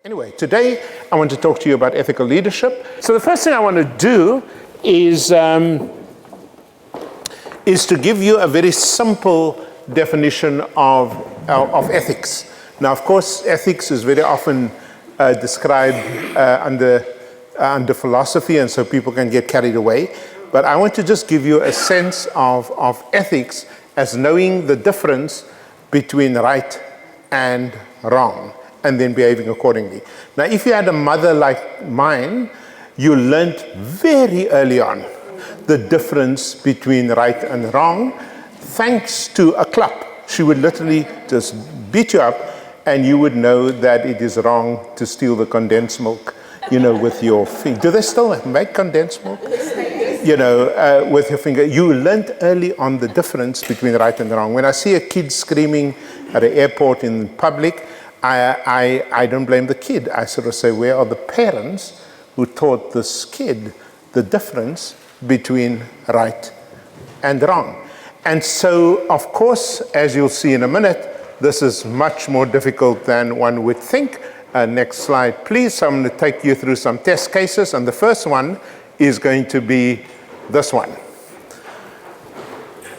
Anyway, today I want to talk to you about ethical leadership. So the first thing I want to do is to give you a very simple definition of ethics. Now, of course, ethics is very often described under philosophy, and so people can get carried away. But I want to just give you a sense of ethics as knowing the difference between right and wrong, and then behaving accordingly. Now, if you had a mother like mine, you learned very early on the difference between right and wrong, thanks to a clap. She would literally just beat you up, and you would know that it is wrong to steal the condensed milk, with your finger. Do they still make condensed milk? With your finger. You learned early on the difference between right and wrong. When I see a kid screaming at an airport in public, I don't blame the kid. I sort of say, where are the parents who taught this kid the difference between right and wrong? And so, of course, as you'll see in a minute, this is much more difficult than one would think. Next slide, please. So I'm going to take you through some test cases, and the first one is going to be this one.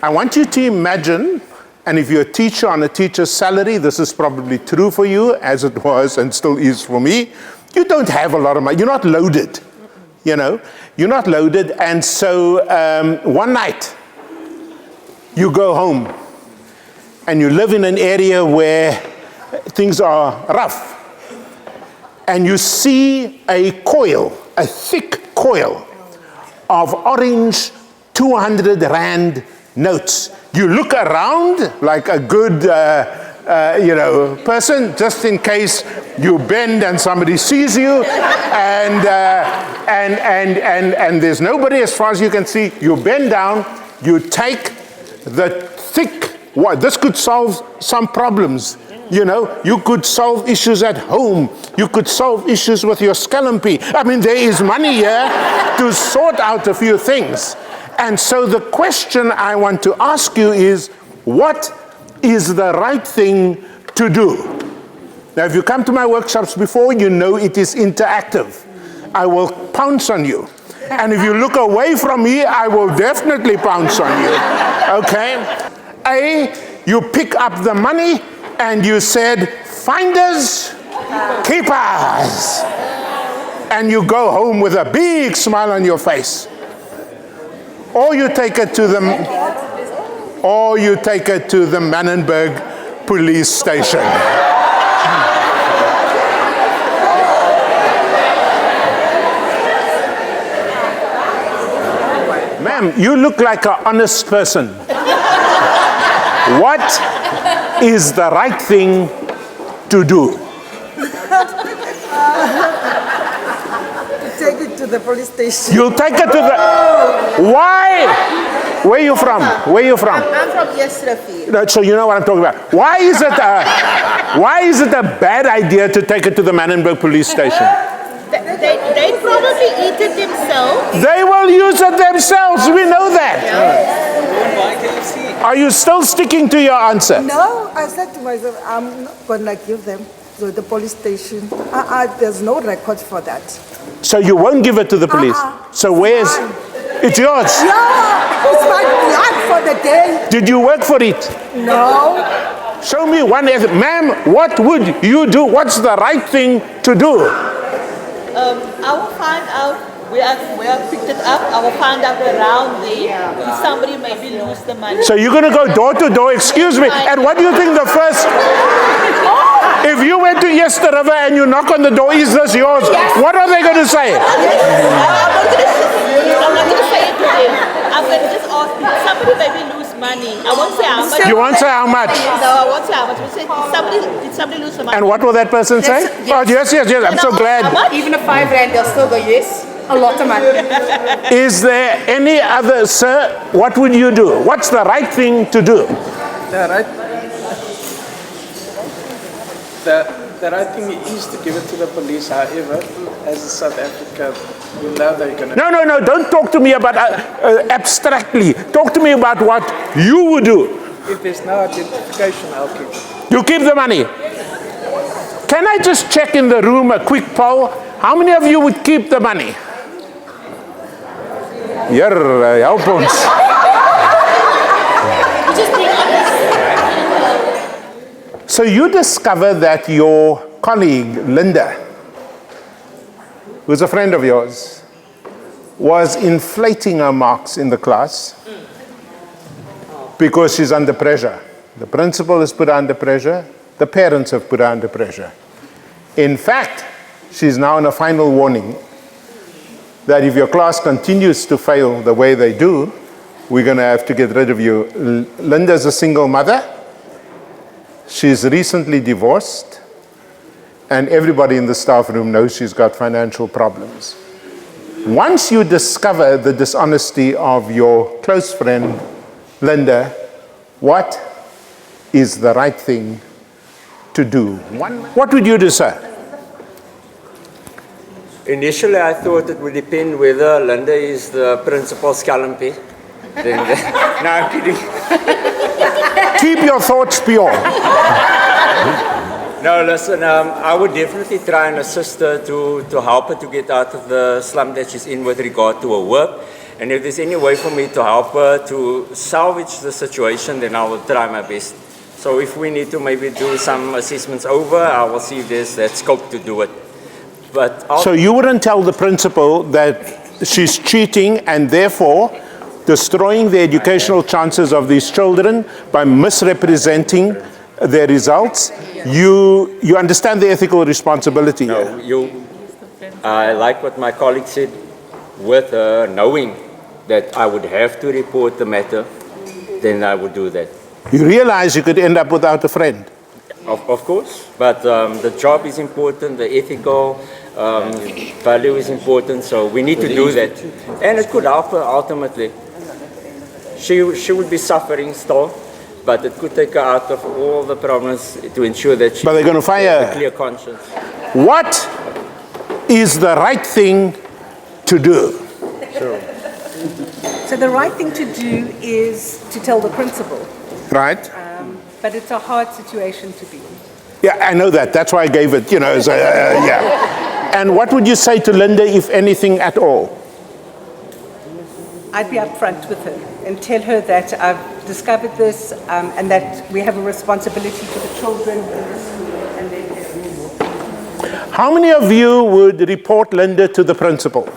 I want you to imagine, and if you're a teacher on a teacher's salary, this is probably true for you, as it was and still is for me. You don't have a lot of money. You're not loaded. You're not loaded. And so one night, you go home, and you live in an area where things are rough. And you see a thick coil of orange 200 Rand notes. You look around like a good, person, just in case you bend and somebody sees you, and there's nobody as far as you can see. You bend down, you take the thick, this could solve some problems. You could solve issues at home. You could solve issues with your scallopy. I mean, there is money here to sort out a few things. And so the question I want to ask you is, what is the right thing to do? Now, if you come to my workshops before, you know it is interactive. I will pounce on you. And if you look away from me, I will definitely pounce on you. Okay? A, you pick up the money, and you said, finders, keepers. And you go home with a big smile on your face. Or you take it to the Mannenberg police station. Ma'am, you look like an honest person. What is the right thing to do? Take it to the police station. You'll take it to the... Why? Where are you from? I'm from Yesrafi. So you know what I'm talking about. Why is it a bad idea to take it to the Mannenberg police station? They probably eat it themselves. They will use it themselves. We know that. Are you still sticking to your answer? No, I said to myself, I'm not going to give them to the police station. There's no record for that. So you won't give it to the police? So where's... It's yours? Yeah, it's my blood for the day. Did you work for it? No. Show me one. Ma'am, what would you do? What's the right thing to do? I will find out where I picked it up. I will find out around there if somebody maybe lose the money. So you're going to go door to door, excuse me. And what do you think the first... If you went to Yester River and you knock on the door, is this yours? Yes. What are they going to say? I'm not going to say it to them. I'm going to just ask somebody maybe lose money. I won't say how much. You won't say how much? No, I won't say how much. We'll say, did somebody lose the money? And what will that person say? Yes. Oh, yes. I'm so glad. Even a 5 Rand, they'll still go, yes. A lot of money. Is there any other, sir, what would you do? What's the right thing to do? The right thing is to give it to the police. However, as a South African, you know they're going to... No, don't talk to me about abstractly. Talk to me about what you would do. If there's no identification, I'll keep it. You keep the money. Can I just check in the room a quick poll? How many of you would keep the money? Help ons. So you discover that your colleague, Linda, who's a friend of yours, was inflating her marks in the class because she's under pressure. The principal has put her under pressure. The parents have put her under pressure. In fact, she's now in a final warning that if your class continues to fail the way they do, we're going to have to get rid of you. Linda's a single mother. She's recently divorced, and everybody in the staff room knows she's got financial problems. Once you discover the dishonesty of your close friend, Linda, what is the right thing to do? What would you do, sir? Initially, I thought it would depend whether Linda is the principal's calamity. No, I'm kidding. Keep your thoughts pure. No, listen, I would definitely try and assist her to help her to get out of the slump that she's in with regard to her work. And if there's any way for me to help her to salvage the situation, then I will try my best. So if we need to maybe do some assessments over, I will see if there's that scope to do it. But so you wouldn't tell the principal that she's cheating and therefore destroying the educational chances of these children by misrepresenting their results? You understand the ethical responsibility here? No, I like what my colleague said, with knowing that I would have to report the matter, then I would do that. You realize you could end up without a friend? Of course, but the job is important, the ethical value is important, so we need to do that. And it could help her ultimately. She would be suffering still, but it could take her out of all the problems to ensure that she has a clear conscience. What is the right thing to do? Sure. So the right thing to do is to tell the principal. Right. But it's a hard situation to be in. Yeah, I know that. That's why I gave it, so, yeah. And what would you say to Linda, if anything at all? I'd be upfront with her and tell her that I've discovered this and that we have a responsibility to the children in the school and their parents. How many of you would report Linda to the principal?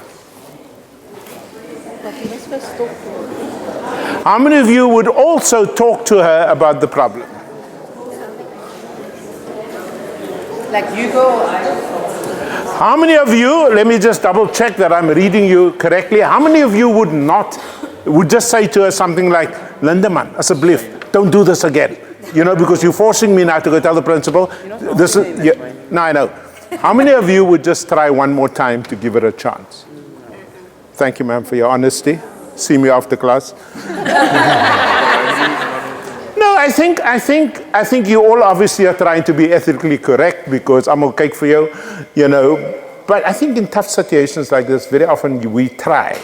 How many of you would also talk to her about the problem? Like you go, How many of you, let me just double check that I'm reading you correctly, how many of you would just say to her something like, Linda man, as a bliff, don't do this again, because you're forcing me now to go tell the principal. This is, no, I know. How many of you would just try one more time to give it a chance? Thank you, ma'am, for your honesty. See me after class. No, I think you all obviously are trying to be ethically correct because I'm okay for you, But I think in tough situations like this, very often we try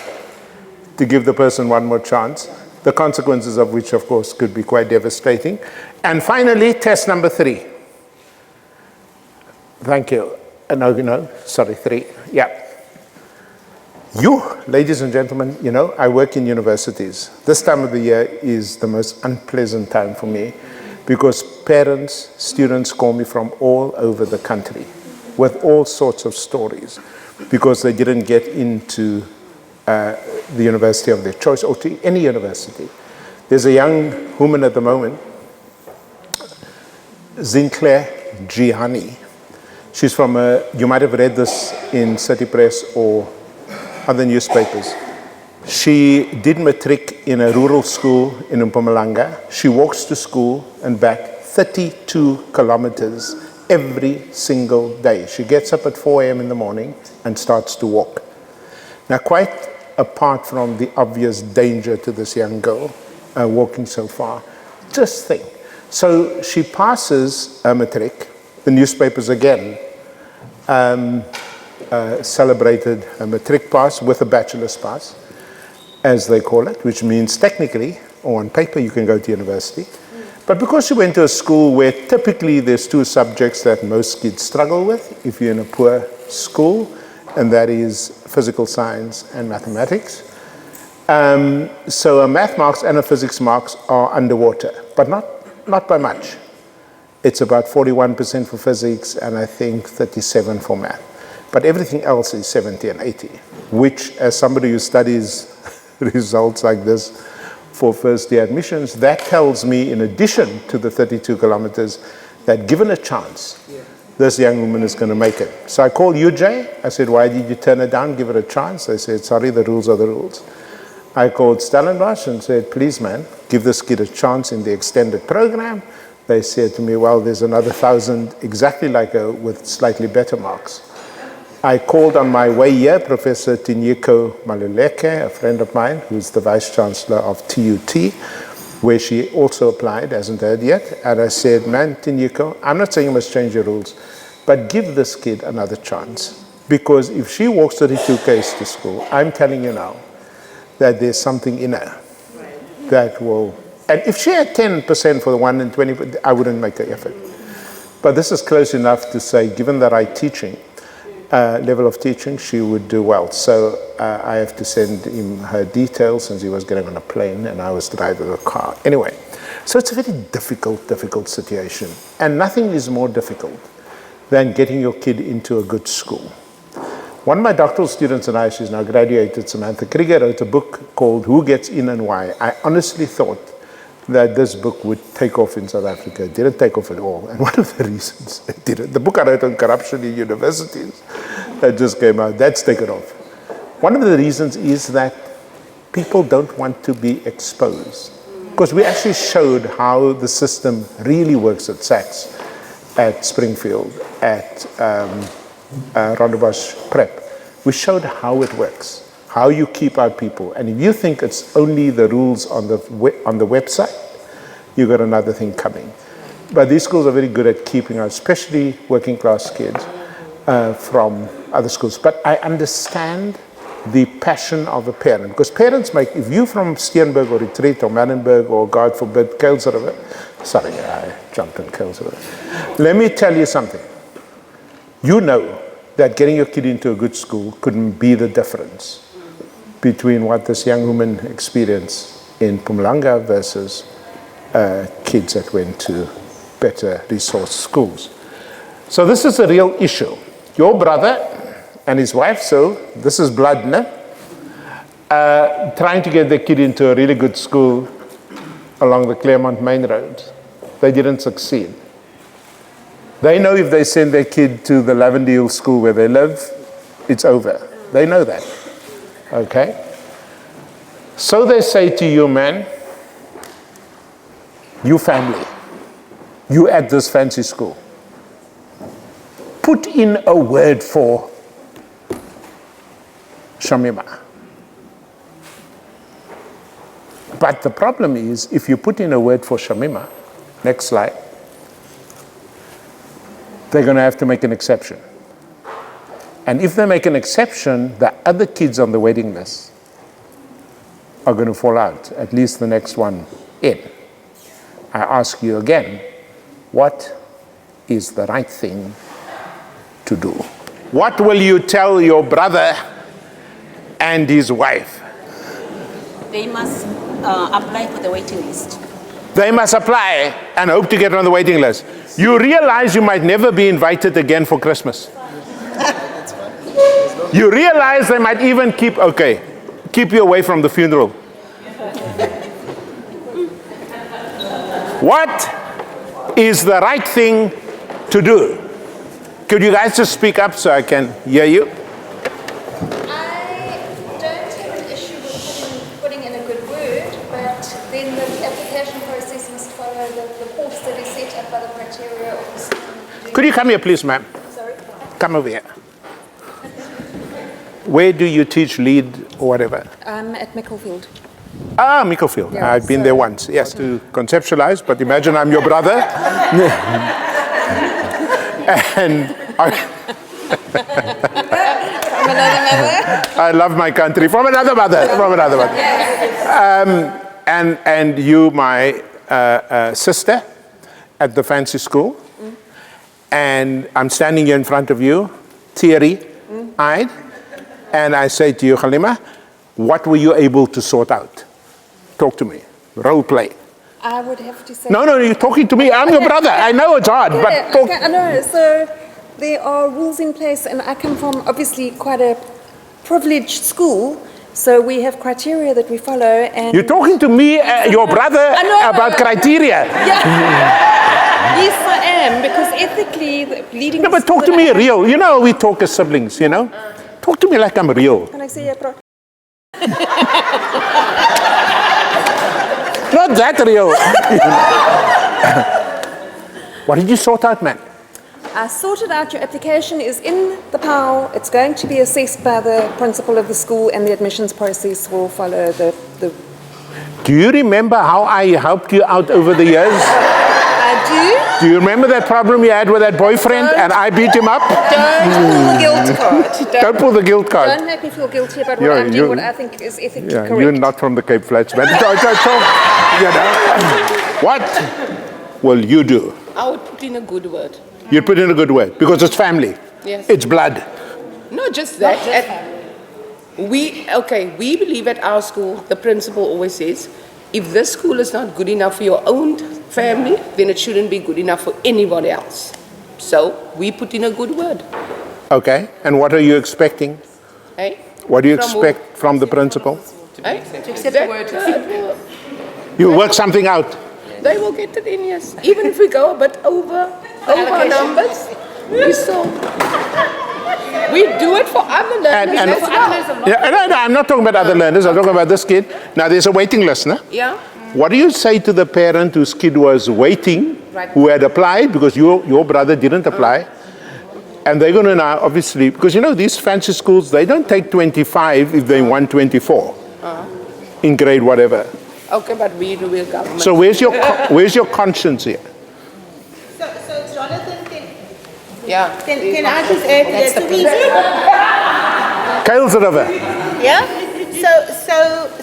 to give the person one more chance, the consequences of which, of course, could be quite devastating. And finally, test number 3. Thank you. Sorry, 3. Yeah. You, ladies and gentlemen, I work in universities. This time of the year is the most unpleasant time for me because parents, students call me from all over the country with all sorts of stories because they didn't get into the university of their choice or to any university. There's a young woman at the moment, Sinclair Gianni. She's from, you might have read this in City Press or other newspapers. She did matric in a rural school in Mpumalanga. She walks to school and back 32 kilometers every single day. She gets up at 4 a.m. in the morning and starts to walk. Now, quite apart from the obvious danger to this young girl walking so far, just think. So she passes a matric. The newspapers again celebrated a matric pass with a bachelor's pass, as they call it, which means technically, or on paper, you can go to university. But because she went to a school where typically there's two subjects that most kids struggle with if you're in a poor school, and that is physical science and mathematics. So her math marks and her physics marks are underwater, but not by much. It's about 41% for physics and I think 37% for math. But everything else is 70 and 80, which as somebody who studies results like this for first year admissions, that tells me in addition to the 32 kilometers that given a chance, this young woman is going to make it. So I called UJ, I said, why did you turn her down, give her a chance? They said, sorry, the rules are the rules. I called Stellenbosch and said, please man, give this kid a chance in the extended program. They said to me, well, there's another 1,000 exactly like her with slightly better marks. I called on my way here, Professor Tinyiko Maluleke, a friend of mine, who's the Vice Chancellor of TUT, where she also applied, hasn't heard yet. And I said, man, Tinyiko, I'm not saying you must change your rules, but give this kid another chance. Because if she walks 32 Ks to school, I'm telling you now that there's something in her that will, and if she had 10% for the 1 and 20, I wouldn't make an effort. But this is close enough to say, given the right teaching, level of teaching, she would do well. So I have to send him her details since he was getting on a plane and I was driving a car. Anyway, so it's a very difficult situation. And nothing is more difficult than getting your kid into a good school. One of my doctoral students and I, she's now graduated, Samantha Krieger, wrote a book called Who Gets In and Why. I honestly thought that this book would take off in South Africa. It didn't take off at all. And one of the reasons it didn't, the book I wrote on corruption in universities that just came out, that's taken off. One of the reasons is that people don't want to be exposed. Because we actually showed how the system really works at SACS, at Springfield, at Rondebosch Prep. We showed how it works, how you keep out people. And if you think it's only the rules on the website, you've got another thing coming. But these schools are very good at keeping out, especially working class kids from other schools. But I understand the passion of a parent, because parents make, if you from Steenberg or Retreat or Manenberg or God forbid, Kuilsrivier, sorry, I jumped on Kuilsrivier. Let me tell you something. You know that getting your kid into a good school couldn't be the difference between what this young woman experienced in Mpumalanga versus kids that went to better resource schools. So this is a real issue. Your brother and his wife, so this is blood, no? Trying to get their kid into a really good school along the Claremont Main Road. They didn't succeed. They know if they send their kid to the Lavendale school where they live, it's over. They know that, okay? So they say to you, man, you family, you at this fancy school, put in a word for Shamima. But the problem is, if you put in a word for Shamima, next slide, they're going to have to make an exception. And if they make an exception, the other kids on the waiting list are going to fall out, at least the next one in. I ask you again, what is the right thing to do? What will you tell your brother and his wife? They must apply for the waiting list. They must apply and hope to get on the waiting list. You realize you might never be invited again for Christmas. You realize they might even keep you away from the funeral. What is the right thing to do? Could you guys just speak up so I can hear you? I don't have an issue with putting in a good word, but then the application process must follow the course that is set up by the criteria of the school. Could you come here, please, ma'am? Sorry? Come over here. Where do you teach lead or whatever? At Micklefield. Ah, Micklefield. Yeah, I've been there once. Yes, to conceptualize, but imagine I'm your brother. And I love my country from another mother. And you, my sister at the fancy school, and I'm standing here in front of you, teary-eyed, and I say to you, Halima, what were you able to sort out? Talk to me. Role play. I would have to say... No, you're talking to me. I'm your brother. I know it's hard, but talk. I know. So there are rules in place, and I come from obviously quite a privileged school, so we have criteria that we follow. And you're talking to me, your brother, about criteria. Yes, I am, because ethically, leading... No, but talk to me real. You know, we talk as siblings, you know? Talk to me like I'm real. Can I say bro? Not that real. What did you sort out, man? I sorted out your application is in the POW. It's going to be assessed by the principal of the school, and the admissions process will follow the... Do you remember how I helped you out over the years? I do. Do you remember that problem you had with that boyfriend and I beat him up? Don't pull the guilt card. Don't pull the guilt card. Don't make me feel guilty about what I'm doing, what I think is ethically correct. You're not from the Cape Flats, man. You know. What will you do? I would put in a good word. You'd put in a good word because it's family. Yes. It's blood. Not just that. We believe at our school, the principal always says, if this school is not good enough for your own family, then it shouldn't be good enough for anybody else. So we put in a good word. Okay, and what are you expecting? Hey? What do you expect from the principal? Hey? To accept the word. You work something out. They will get it in, yes. Even if we go a bit over our numbers, we do it for other learners as well. No, I'm not talking about other learners. I'm talking about this kid. Now, there's a waiting list, no? Yeah. What do you say to the parent whose kid was waiting, who had applied, because your brother didn't apply, and they're going to now, obviously, because you know, these fancy schools, they don't take 25 if they want 24 in grade whatever. Okay, but we're government. So where's your conscience here? So Jonathan, can I just add to that? Kale's River. Yeah.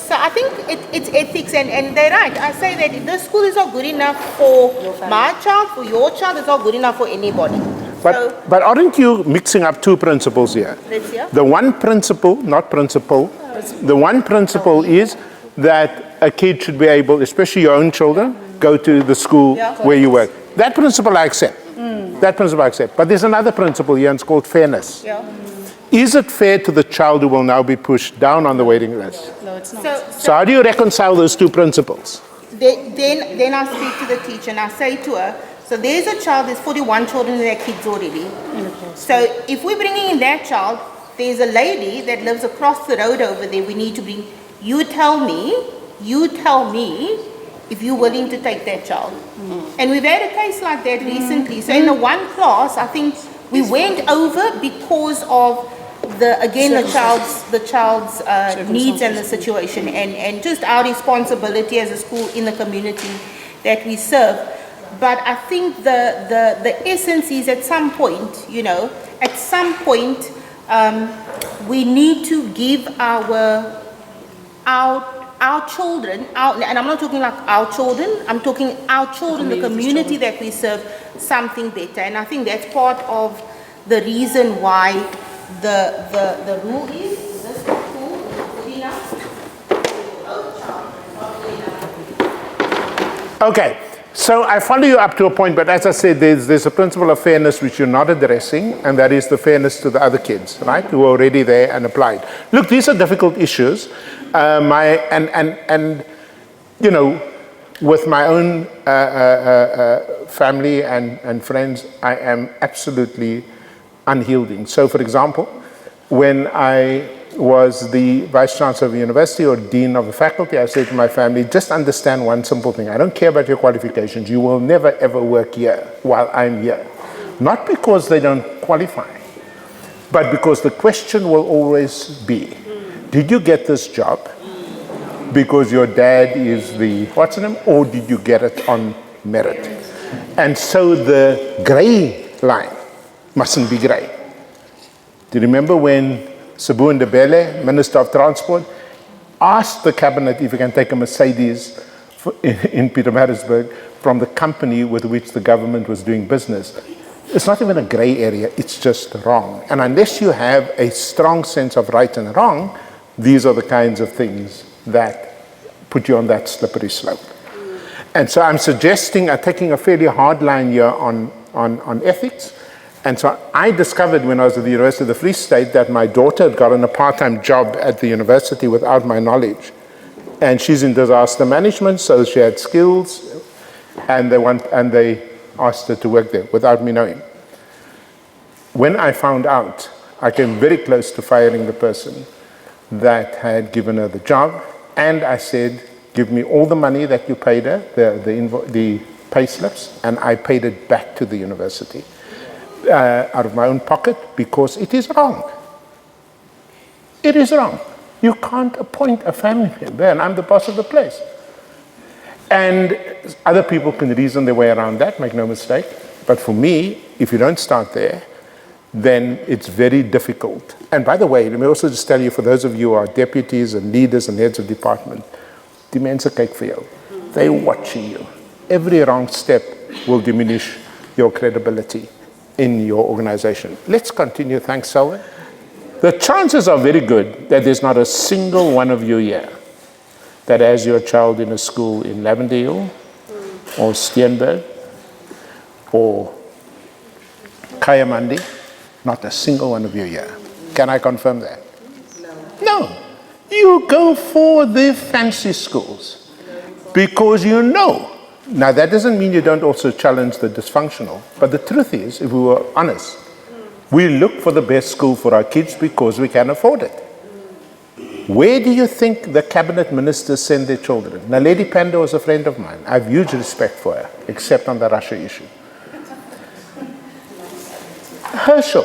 So I think it's ethics, and they're right. I say that if the school is not good enough for my child, for your child, it's not good enough for anybody. But aren't you mixing up two principles here? The one principle, not principle, the one principle is that a kid should be able, especially your own children, go to the school where you work. That principle I accept. That principle I accept. But there's another principle here, and it's called fairness. Is it fair to the child who will now be pushed down on the waiting list? No, it's not. So how do you reconcile those two principles? Then I speak to the teacher and I say to her, so there's a child, there's 41 children and their kids already. So if we're bringing in that child, there's a lady that lives across the road over there we need to bring. You tell me if you're willing to take that child. And we've had a case like that recently. So in the one class, I think we went over because of the child's needs and the situation, and just our responsibility as a school in the community that we serve. But I think the essence is at some point, we need to give our children, and I'm not talking like our children, I'm talking our children, the community that we serve, something better. And I think that's part of the reason why the rule is this school is good enough. Okay, so I follow you up to a point, but as I said, there's a principle of fairness which you're not addressing, and that is the fairness to the other kids, right, who are already there and applied. Look, these are difficult issues. You know, with my own family and friends, I am absolutely unyielding. So, for example, when I was the Vice Chancellor of the University or Dean of the Faculty, I said to my family, just understand one simple thing. I don't care about your qualifications. You will never, ever work here while I'm here. Not because they don't qualify, but because the question will always be, did you get this job because your dad is the what's name, or did you get it on merit? And so the gray line mustn't be gray. Do you remember when Sabu Ndebele, Minister of Transport, asked the cabinet if he can take a Mercedes in Pietermaritzburg from the company with which the government was doing business. It's not even a gray area, it's just wrong. And unless you have a strong sense of right and wrong, these are the kinds of things that put you on that slippery slope. And so I'm suggesting, taking a fairly hard line here on ethics. And so I discovered when I was at the University of the Free State that my daughter had gotten a part-time job at the university without my knowledge. And she's in disaster management, so she had skills, and they asked her to work there without me knowing. When I found out, I came very close to firing the person that had given her the job, and I said, give me all the money that you paid her, the pay slips, and I paid it back to the university out of my own pocket, because it is wrong. It is wrong. You can't appoint a family member, and I'm the boss of the place. And other people can reason their way around that, make no mistake. But for me, if you don't start there, then it's very difficult. And by the way, let me also just tell you, for those of you who are deputies and leaders and heads of department, die mense kyk vir jou. They're watching you. Every wrong step will diminish your credibility in your organization. Let's continue. Thanks, Selwyn. The chances are very good that there's not a single one of you here that has your child in a school in Lavender Hill or Steenberg or Kayamandi. Not a single one of you here. Can I confirm that? No. You go for the fancy schools because you know. Now, that doesn't mean you don't also challenge the dysfunctional. But the truth is, if we were honest, we look for the best school for our kids because we can afford it. Where do you think the cabinet ministers send their children? Now, Lady Pando is a friend of mine. I have huge respect for her, except on the Russia issue. Herschel,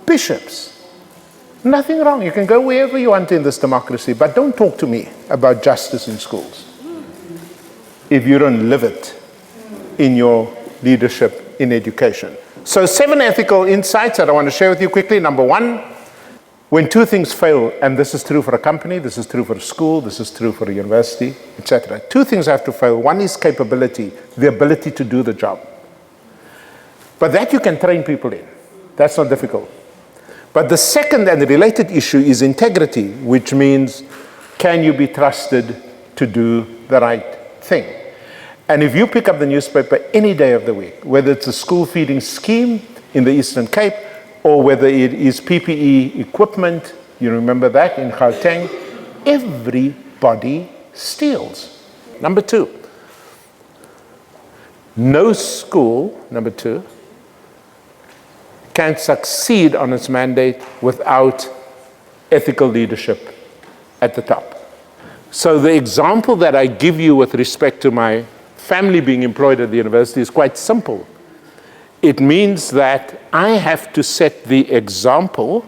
bishops, nothing wrong. You can go wherever you want in this democracy, but don't talk to me about justice in schools if you don't live it in your leadership in education. So 7 ethical insights that I want to share with you quickly. Number 1, when 2 things fail, and this is true for a company, this is true for a school, this is true for a university, etc. 2 things have to fail. 1 is capability, the ability to do the job. But that you can train people in. That's not difficult. But the second and the related issue is integrity, which means, can you be trusted to do the right thing? And if you pick up the newspaper any day of the week, whether it's a school feeding scheme in the Eastern Cape, or whether it is PPE equipment, you remember that in Gauteng, everybody steals. Number 2, no school, number 2, can succeed on its mandate without ethical leadership at the top. So the example that I give you with respect to my family being employed at the university is quite simple. It means that I have to set the example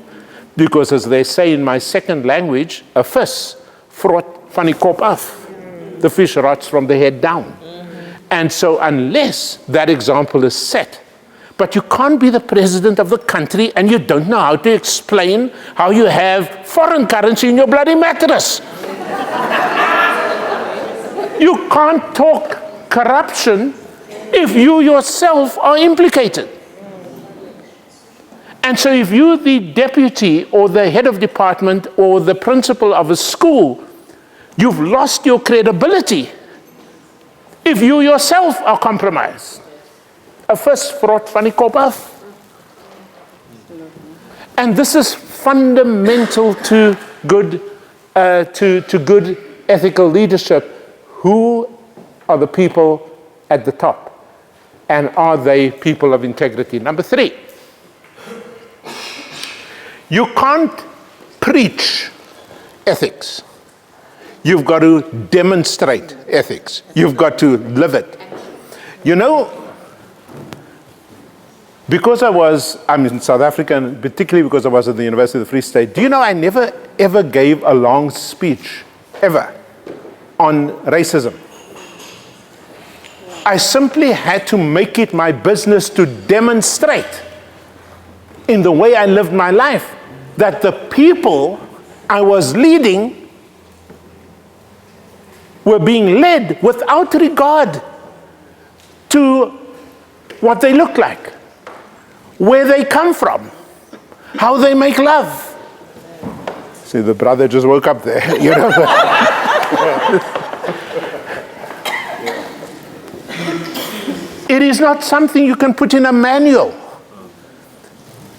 because, as they say in my second language, a vis vrot van die kop af. The fish rots from the head down. And so unless that example is set, but you can't be the president of the country and you don't know how to explain how you have foreign currency in your bloody mattress. You can't talk corruption if you yourself are implicated. And so if you're the deputy or the head of department or the principal of a school, you've lost your credibility if you yourself are compromised. A vis vrot van die kop af. And this is fundamental to good ethical leadership. Who are the people at the top? And are they people of integrity? Number 3, you can't preach ethics. You've got to demonstrate ethics. You've got to live it. You know, because I'm in South Africa, and particularly because I was at the University of the Free State, do you know I never ever gave a long speech, ever, on racism. I simply had to make it my business to demonstrate in the way I lived my life that the people I was leading were being led without regard to what they look like, where they come from, how they make love. See, the brother just woke up there. You know? It is not something you can put in a manual.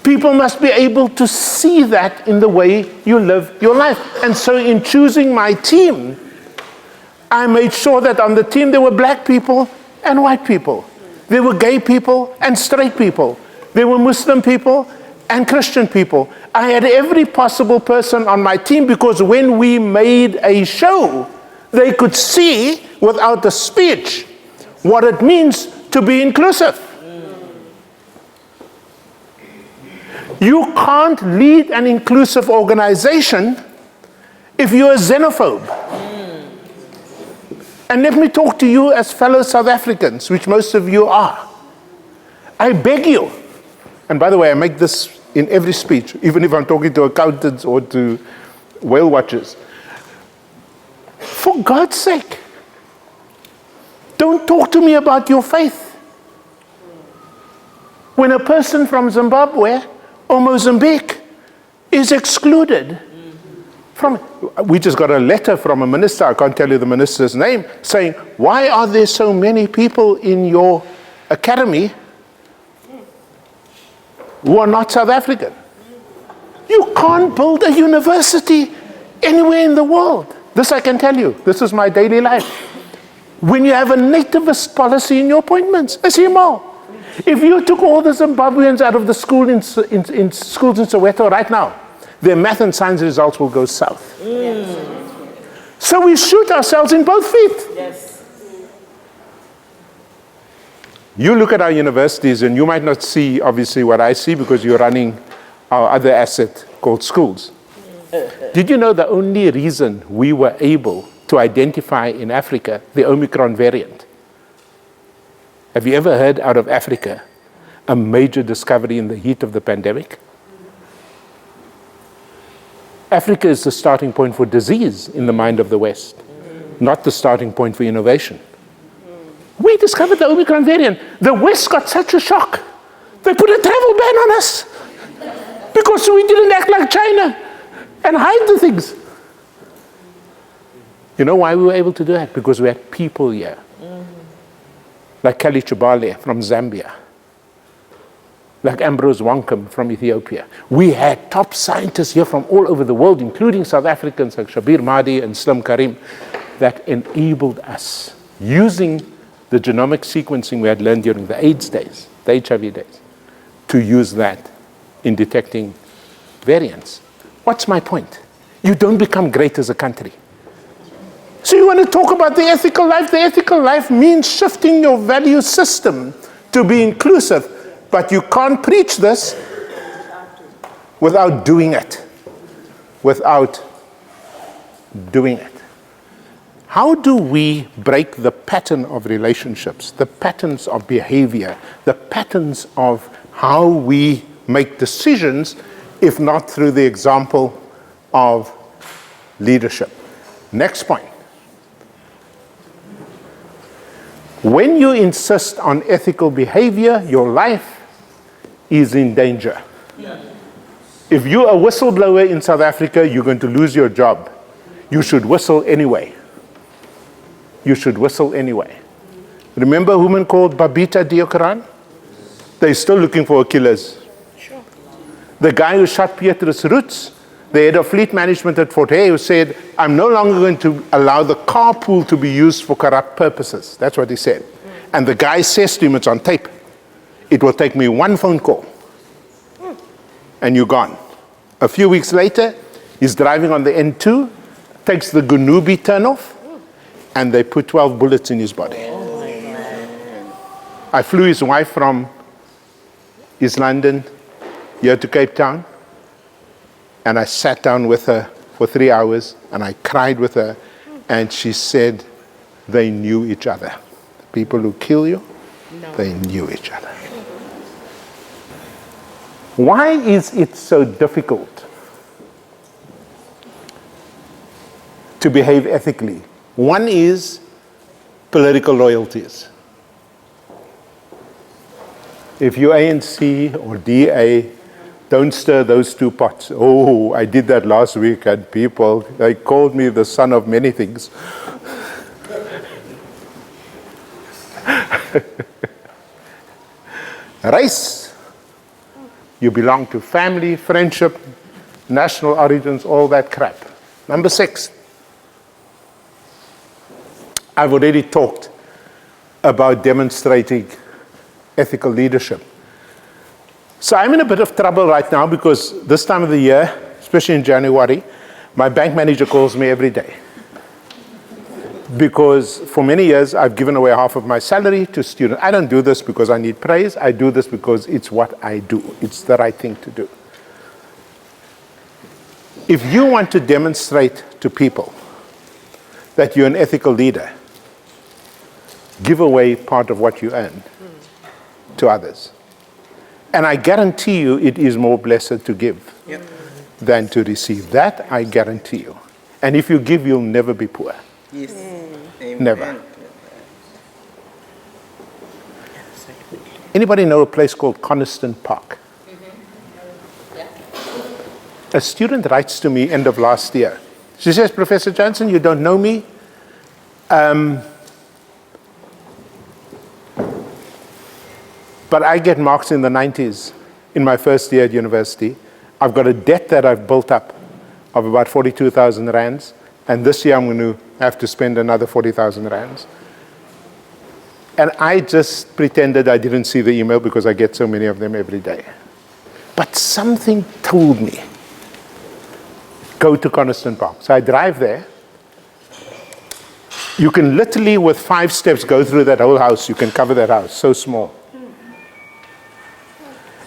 People must be able to see that in the way you live your life. And so in choosing my team, I made sure that on the team there were black people and white people. There were gay people and straight people. There were Muslim people and Christian people. I had every possible person on my team because when we made a show, they could see without the speech what it means to be inclusive. You can't lead an inclusive organization if you're a xenophobe. And let me talk to you as fellow South Africans, which most of you are. I beg you, and by the way, I make this in every speech, even if I'm talking to accountants or to whale watchers. For God's sake, don't talk to me about your faith. When a person from Zimbabwe or Mozambique is excluded from, we just got a letter from a minister, I can't tell you the minister's name, saying, why are there so many people in your academy who are not South African? You can't build a university anywhere in the world. This I can tell you. This is my daily life. When you have a nativist policy in your appointments, I see more. If you took all the Zimbabweans out of the school in schools in Soweto right now, their math and science results will go south. So we shoot ourselves in both feet. Yes. You look at our universities and you might not see, obviously, what I see because you're running our other asset called schools. Did you know the only reason we were able to identify in Africa the Omicron variant? Have you ever heard out of Africa a major discovery in the heat of the pandemic? Africa is the starting point for disease in the mind of the West, not the starting point for innovation. We discovered the Omicron variant. The West got such a shock. They put a travel ban on us because we didn't act like China and hide the things. You know why we were able to do that? Because we had people here. Like Kelly Chibale from Zambia. Like Ambrose Wankum from Ethiopia. We had top scientists here from all over the world, including South Africans like Shabir Mahdi and Slim Karim, that enabled us, using the genomic sequencing we had learned during the AIDS days, the HIV days, to use that in detecting variants. What's my point? You don't become great as a country. So you want to talk about the ethical life? The ethical life means shifting your value system to be inclusive, but you can't preach this without doing it. Without doing it. How do we break the pattern of relationships, the patterns of behavior, the patterns of how we make decisions, if not through the example of leadership? Next point. When you insist on ethical behavior, your life is in danger. If you're a whistleblower in South Africa, you're going to lose your job. You should whistle anyway. You should whistle anyway. Remember a woman called Babita Deokaran? They're still looking for killers. Sure. The guy who shot Petrus Roots, the head of fleet management at Fort Hay, who said, I'm no longer going to allow the carpool to be used for corrupt purposes. That's what he said. And the guy says to him, it's on tape, it will take me one phone call and you're gone. A few weeks later, he's driving on the N2, takes the Gunubi turnoff, and they put 12 bullets in his body. I flew his wife from East London here to Cape Town, and I sat down with her for 3 hours, and I cried with her, and she said they knew each other. The people who kill you, they knew each other. Why is it so difficult to behave ethically One is political loyalties. If you're ANC or DA, don't stir those two pots. Oh, I did that last week, and people, they called me the son of many things. Race. You belong to family, friendship, national origins, all that crap. Number 6. I've already talked about demonstrating ethical leadership. So I'm in a bit of trouble right now because this time of the year, especially in January, my bank manager calls me every day. Because for many years, I've given away half of my salary to students. I don't do this because I need praise. I do this because it's what I do. It's the right thing to do. If you want to demonstrate to people that you're an ethical leader, give away part of what you earn to others. And I guarantee you it is more blessed to give than to receive. That I guarantee you. And if you give, you'll never be poor. Yes. Never. Anybody know a place called Coniston Park? A student writes to me end of last year. She says, Professor Jansen, you don't know me. But I get marks in the 90s in my first year at university. I've got a debt that I've built up of about 42,000 rands. And this year I'm going to have to spend another 40,000 rands. And I just pretended I didn't see the email because I get so many of them every day. But something told me, go to Coniston Park. So I drive there. You can literally, with 5 steps, go through that whole house. You can cover that house, so small.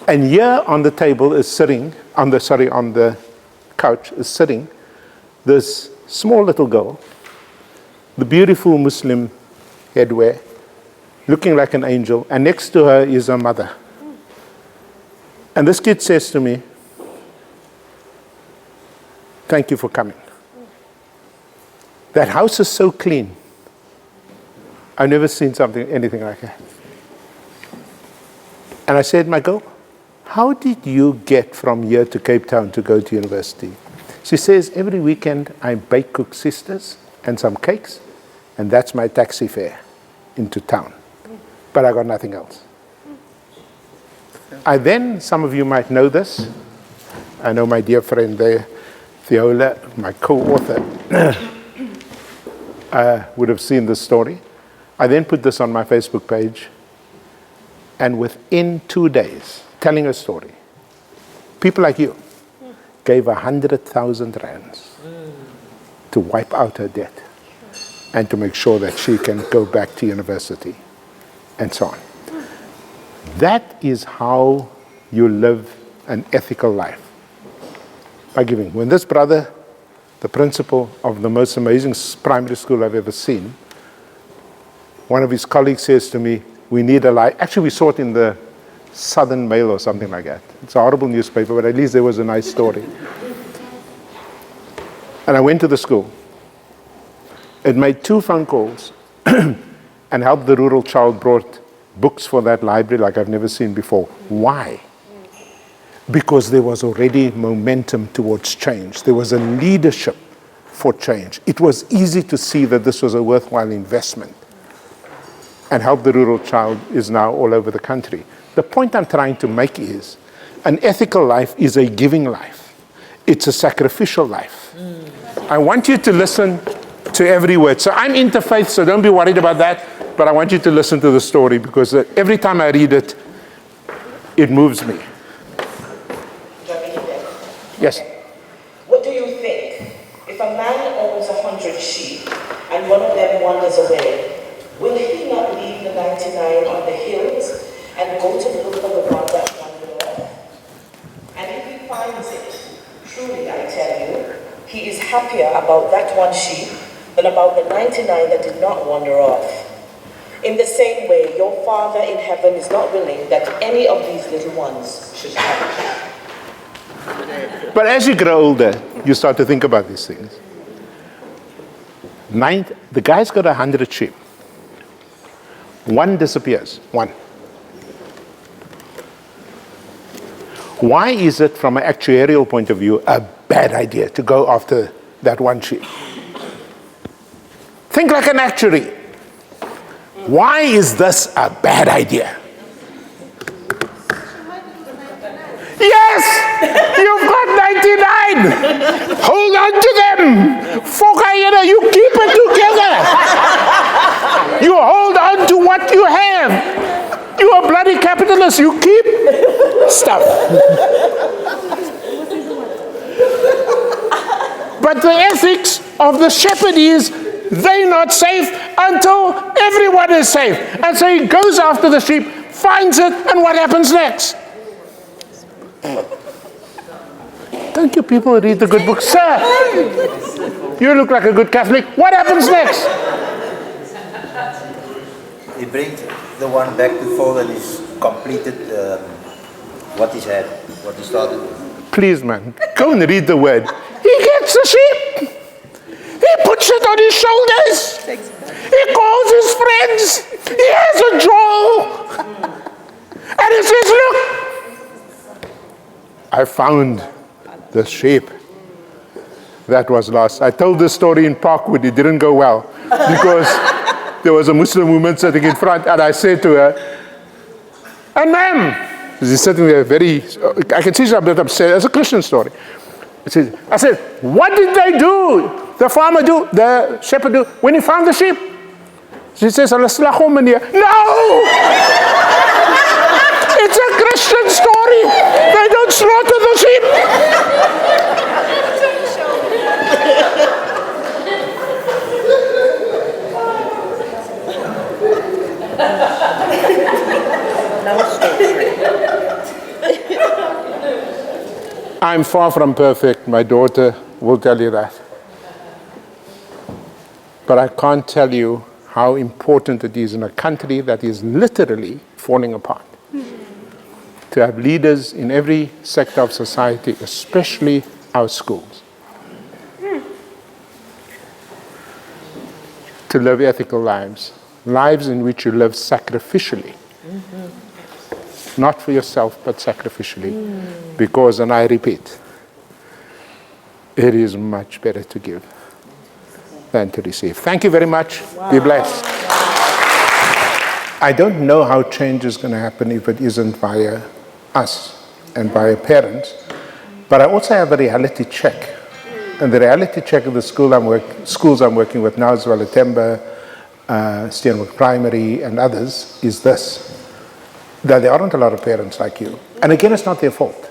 And here on the table is sitting, on the couch is sitting this small little girl, the beautiful Muslim headwear, looking like an angel, and next to her is her mother. And this kid says to me, thank you for coming. That house is so clean. I've never seen anything like that. And I said, my girl, how did you get from here to Cape Town to go to university? She says, every weekend I bake cook sisters and some cakes, and that's my taxi fare into town. But I got nothing else. I then, some of you might know this. I know my dear friend there, Theola, my co-author, would have seen this story. I then put this on my Facebook page, and within 2 days, telling a story, people like you gave 100,000 rands to wipe out her debt and to make sure that she can go back to university and so on. That is how you live an ethical life, by giving. When this brother, the principal of the most amazing primary school I've ever seen, one of his colleagues says to me, we need a life. Actually, we saw it in the Southern Mail or something like that. It's a horrible newspaper, but at least there was a nice story. And I went to the school. It made 2 phone calls and helped the rural child brought books for that library like I've never seen before. Why? Because there was already momentum towards change. There was a leadership for change. It was easy to see that this was a worthwhile investment. And Help the Rural Child is now all over the country. The point I'm trying to make is, an ethical life is a giving life. It's a sacrificial life. I want you to listen to every word. So I'm interfaith, so don't be worried about that. But I want you to listen to the story because every time I read it, it moves me. Yes. What do you think? If a man owns 100 sheep and one of them wanders away, will he not leave the 99 on the hills and go to look for the one that wandered off? And if he finds it, truly I tell you, he is happier about that one sheep than about the 99 that did not wander off. In the same way, your Father in heaven is not willing that any of these little ones should perish. But as you grow older, you start to think about these things. The guy's got 100 sheep. One disappears, one. Why is it, from an actuarial point of view, a bad idea to go after that one sheep? Think like an actuary. Why is this a bad idea? Yes! You've got 99! Hold on to them! Fokayena, you keep it together! You hold on to what you have! You are bloody capitalist, you keep stuff. But the ethics of the shepherd is, they're not safe until everyone is safe. And so he goes after the sheep, finds it, and what happens next? Don't you people read the good book? Sir, you look like a good Catholic. What happens next? He brings the one back to fold and he's completed what he's had, what he started. Please, man, go and read the word. He gets the sheep. He puts it on his shoulders. He calls his friends. He has a draw. And he says, look, I found the sheep that was lost. I told this story in Parkwood. It didn't go well because there was a Muslim woman sitting in front, and I said to her, and ma'am, she's sitting there I can see she's a bit upset. It's a Christian story. I said, what did they do? The farmer do? The shepherd do? When he found the sheep? She says, no! It's a Christian story. They don't slaughter the sheep. I'm far from perfect. My daughter will tell you that. But I can't tell you how important it is in a country that is literally falling apart to have leaders in every sector of society, especially our schools, to live ethical lives, lives in which you live sacrificially. Not for yourself, but sacrificially. Because, and I repeat, it is much better to give than to receive. Thank you very much. Wow. Be blessed. I don't know how change is going to happen if it isn't via us and via parents. But I also have a reality check. And the reality check of the schools I'm working with now, as well as Temba, Stellenbosch Primary, and others, is this: that there aren't a lot of parents like you. And again, it's not their fault.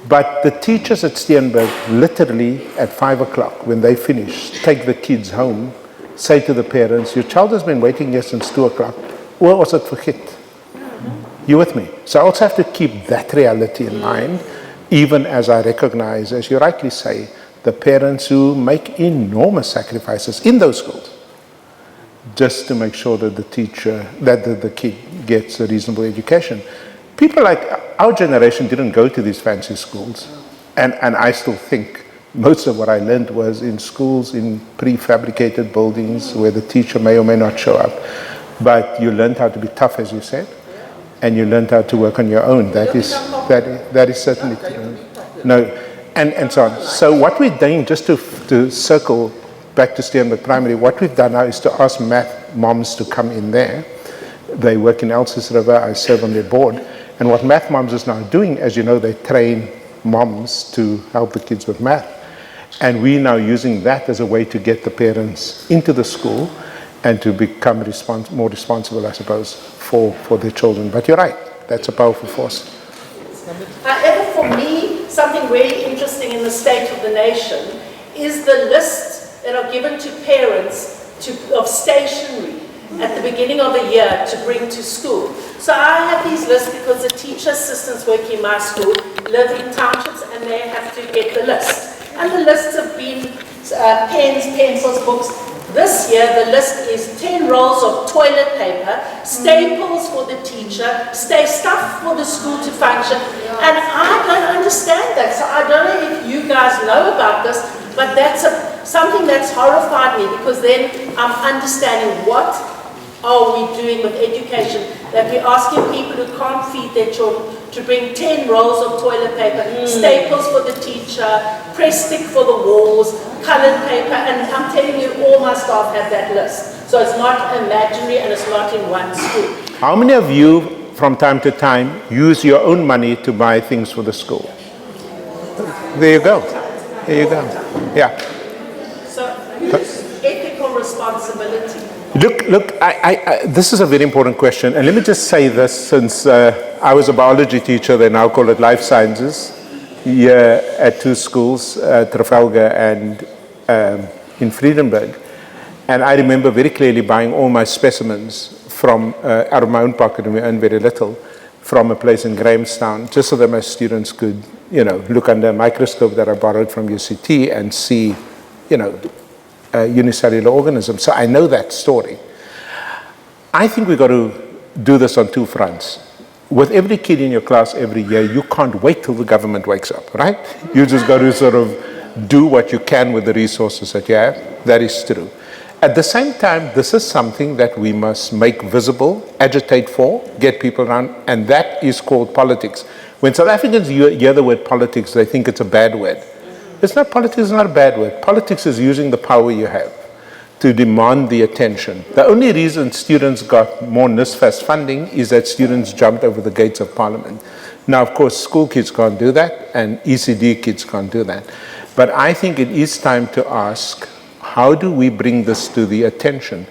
But the teachers at Stellenbosch, literally at 5 o'clock, when they finish, take the kids home, say to the parents, your child has been waiting here since 2 o'clock. Or was it forget? You with me? So I also have to keep that reality in mind, even as I recognize, as you rightly say, the parents who make enormous sacrifices in those schools, just to make sure that the kid gets a reasonable education. People like our generation didn't go to these fancy schools. And I still think most of what I learned was in schools in prefabricated buildings where the teacher may or may not show up. But you learned how to be tough, as you said, and you learned how to work on your own. That is certainly true. No, and so on. So what we're doing, just to circle back to Stellenbosch Primary, what we've done now is to ask math moms to come in there. They work in Elsis River. I serve on their board. And what Math Moms is now doing, as you know, they train moms to help the kids with math. And we're now using that as a way to get the parents into the school and to become more responsible, I suppose, for their children. But you're right, that's a powerful force. However, for me, something really interesting in the state of the nation is the lists that are given to parents of stationery at the beginning of the year to bring to school. So I have these lists because the teacher assistants working in my school live in townships and they have to get the list. And the lists have been pens, pencils, books. This year the list is 10 rolls of toilet paper, staples for the teacher, stuff for the school to function. And I don't understand that. So I don't know if you guys know about this, but that's a something that's horrified me, because then I'm understanding what are we doing with education, that we're asking people who can't feed their children to bring 10 rolls of toilet paper, staples for the teacher, press stick for the walls, colored paper, and I'm telling you, all my staff have that list. So it's not imaginary and it's not in one school. How many of you, from time to time, use your own money to buy things for the school? There you go. There you go. Yeah. So ethical responsibility. Look, this is a very important question. And let me just say this, since I was a biology teacher, they now call it life sciences, here at two schools, Trafalgar and in Friedenberg. And I remember very clearly buying all my specimens from out of my own pocket, and we earned very little, from a place in Grahamstown, just so that my students could, look under a microscope that I borrowed from UCT and see, unicellular organisms. So I know that story. I think we've got to do this on two fronts. With every kid in your class every year, you can't wait till the government wakes up, right? You just got to sort of do what you can with the resources that you have. That is true. At the same time, this is something that we must make visible, agitate for, get people around, and that is called politics. When South Africans hear the word politics, they think it's a bad word. It's not, politics is not a bad word. Politics is using the power you have to demand the attention. The only reason students got more NSFAS funding is that students jumped over the gates of Parliament. Now, of course, school kids can't do that, and ECD kids can't do that. But I think it is time to ask, how do we bring this to the attention?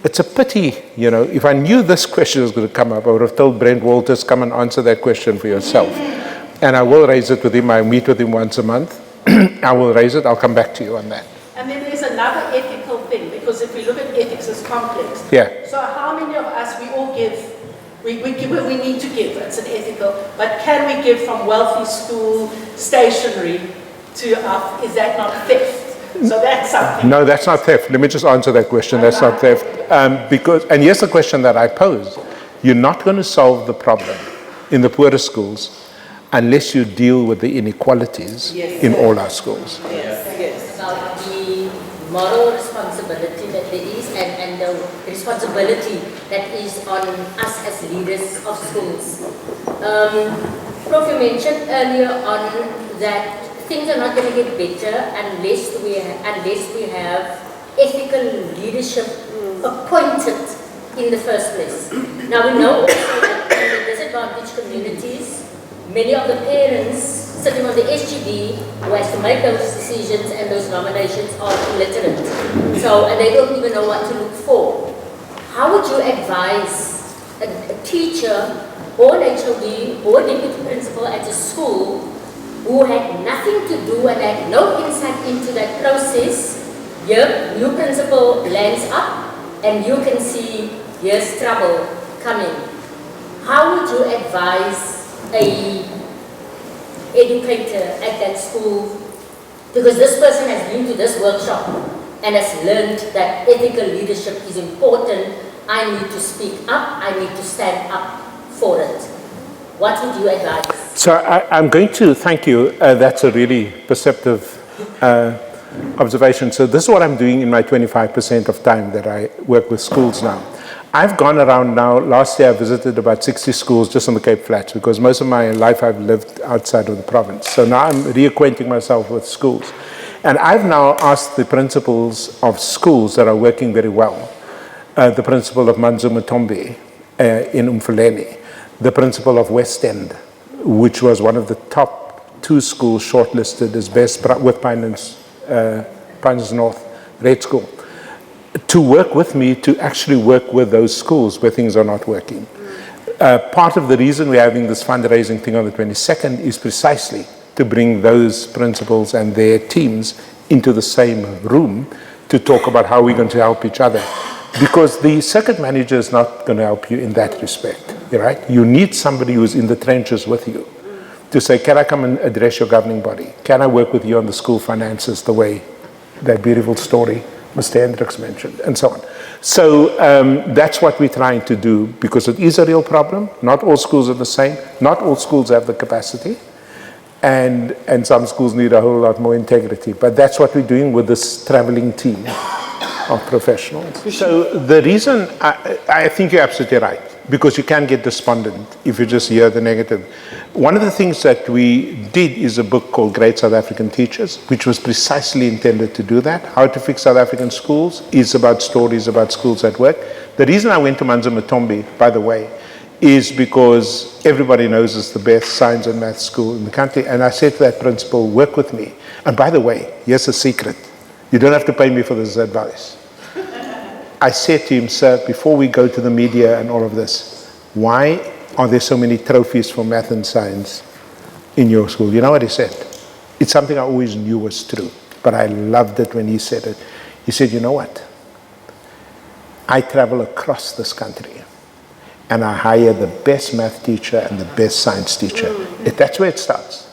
It's a pity, if I knew this question was going to come up, I would have told Brent Walters, come and answer that question for yourself. And I will raise it with him. I meet with him once a month. I will raise it. I'll come back to you on that. And then there's another ethical thing, because if we look at ethics as complex. Yeah. So how many of us, we all give, we give what we need to give, it's an ethical, but can we give from wealthy school stationery to, is that not theft? So that's something. No, that's not theft. Let me just answer that question. That's not theft. And here's the question that I pose. You're not going to solve the problem in the poorest schools unless you deal with the inequalities in all our schools. About the moral responsibility that there is and the responsibility that is on us as leaders of schools. Prof, you mentioned earlier on that things are not going to get better unless we have ethical leadership appointed in the first place. Now we know also that in the disadvantaged communities, many of the parents sitting on the SGD who has to make those decisions and those nominations are illiterate. So, and they don't even know what to look for. How would you advise a teacher or an HOD or a deputy principal at a school who had nothing to do and had no insight into that process? Your new principal lands up and you can see here's trouble coming. How would you advise a educator at that school, because this person has been to this workshop and has learned that ethical leadership is important, I need to speak up, I need to stand up for it. What would you advise? So I'm going to thank you. That's a really perceptive observation. So this is what I'm doing in my 25% of time that I work with schools now. I've gone around now. Last year I visited about 60 schools just on the Cape Flats, because most of my life I've lived outside of the province. So now I'm reacquainting myself with schools. And I've now asked the principals of schools that are working very well, the principal of Manzumatombe in Umfuleni, the principal of West End, which was one of the top 2 schools shortlisted as best with Pinehurst North Red School, to work with me to actually work with those schools where things are not working. Part of the reason we're having this fundraising thing on the 22nd is precisely to bring those principals and their teams into the same room to talk about how we're going to help each other. Because the circuit manager is not going to help you in that respect, right? You need somebody who's in the trenches with you to say, can I come and address your governing body? Can I work with you on the school finances the way that beautiful story Mr. Hendricks mentioned, and so on. So that's what we're trying to do, because it is a real problem. Not all schools are the same. Not all schools have the capacity. And some schools need a whole lot more integrity. But that's what we're doing with this traveling team of professionals. So the reason, I think you're absolutely right, because you can get despondent if you just hear the negative. One of the things that we did is a book called Great South African Teachers, which was precisely intended to do that. How to Fix South African Schools is about stories about schools at work. The reason I went to Manza Matombi, by the way, is because everybody knows it's the best science and math school in the country. And I said to that principal, work with me. And by the way, here's a secret. You don't have to pay me for this advice. I said to him, sir, before we go to the media and all of this, why are there so many trophies for math and science in your school? You know what he said? It's something I always knew was true, but I loved it when he said it. He said, you know what? I travel across this country and I hire the best math teacher and the best science teacher. That's where it starts.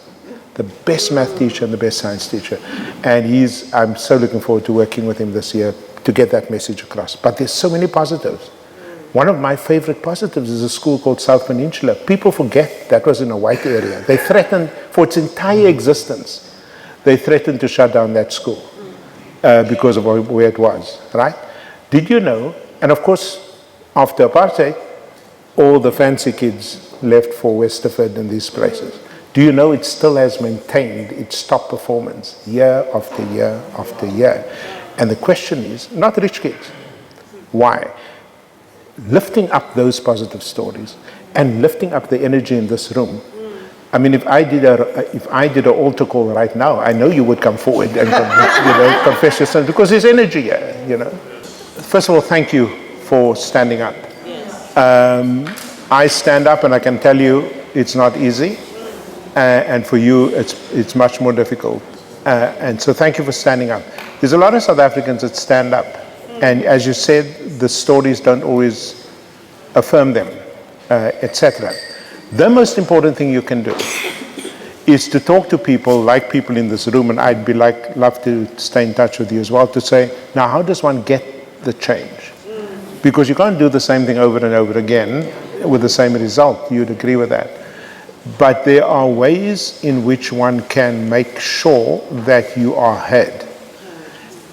The best math teacher and the best science teacher. And I'm so looking forward to working with him this year to get that message across. But there's so many positives. One of my favorite positives is a school called South Peninsula. People forget that was in a white area. They threatened, for its entire existence, they threatened to shut down that school because of where it was, right? Did you know, and of course, after apartheid, all the fancy kids left for Westerford and these places. Do you know it still has maintained its top performance year after year after year? And the question is, not rich kids. Why? Lifting up those positive stories and lifting up the energy in this room. I mean, if I did an altar call right now, I know you would come forward and confess your sins because there's energy here, you know. First of all, thank you for standing up. I stand up and I can tell you it's not easy, and for you it's much more difficult. And so thank you for standing up. There's a lot of South Africans that stand up, and as you said, the stories don't always affirm them, etc. The most important thing you can do is to talk to people like people in this room, and I'd be love to stay in touch with you as well, to say, now how does one get the change? Because you can't do the same thing over and over again with the same result. You'd agree with that. But there are ways in which one can make sure that you are heard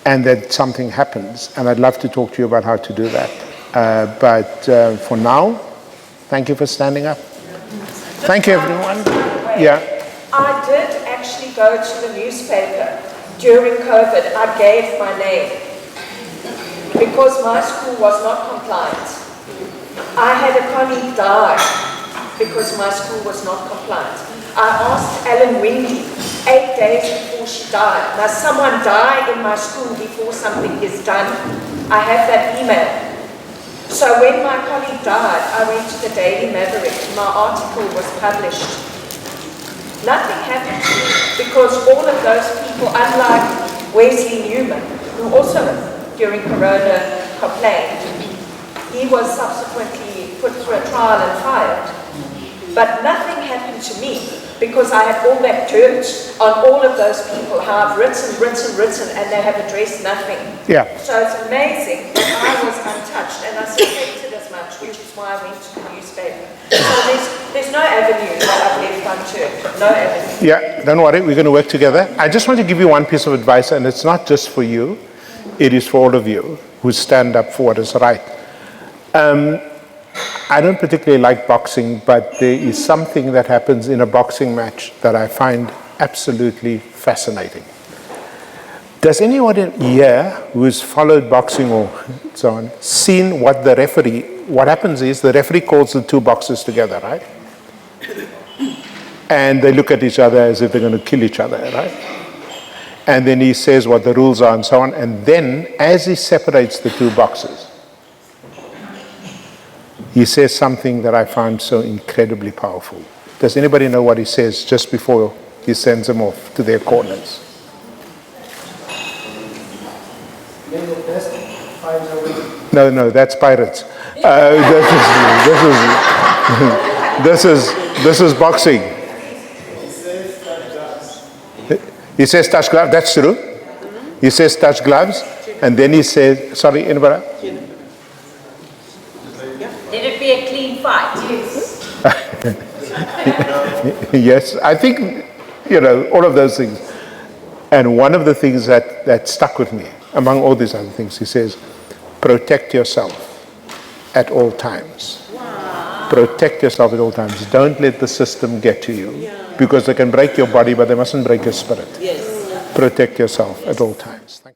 and that something happens. And I'd love to talk to you about how to do that. But for now, thank you for standing up. Thank you, everyone. Yeah. I did actually go to the newspaper during COVID. I gave my name because my school was not compliant. I had a colleague die because my school was not compliant. I asked Ellen Windy 8 days before she died, must someone die in my school before something is done? I have that email. So when my colleague died, I went to the Daily Maverick. My article was published. Nothing happened to me because all of those people, unlike Wesley Newman, who also during Corona complained, he was subsequently put through a trial and fired. But nothing happened to me because I have all that dirt on all of those people, how I've written, and they have addressed nothing. Yeah. So it's amazing that I was untouched, and I suspected as much, which is why I went to the newspaper. So there's no avenue that I've left unturned. No avenue. Yeah, don't worry, we're going to work together. I just want to give you one piece of advice, and it's not just for you, it is for all of you who stand up for what is right. I don't particularly like boxing, but there is something that happens in a boxing match that I find absolutely fascinating. Does anyone here who has followed boxing or so on seen what the referee, what happens is the referee calls the two boxers together, right? And they look at each other as if they're going to kill each other, right? And then he says what the rules are and so on. And then as he separates the two boxers, he says something that I found so incredibly powerful. Does anybody know what he says just before he sends them off to their corners? No, that's pirates. This is boxing. He says touch gloves. That's true. He says touch gloves, and then he says, sorry, anybody? Let it be a clean fight. Yes, I think you know, all of those things. And one of the things that stuck with me, among all these other things, he says, protect yourself at all times. Wow. Protect yourself at all times. Don't let the system get to you. Because they can break your body, but they mustn't break your spirit. Yes. Protect yourself at all times. Thank you.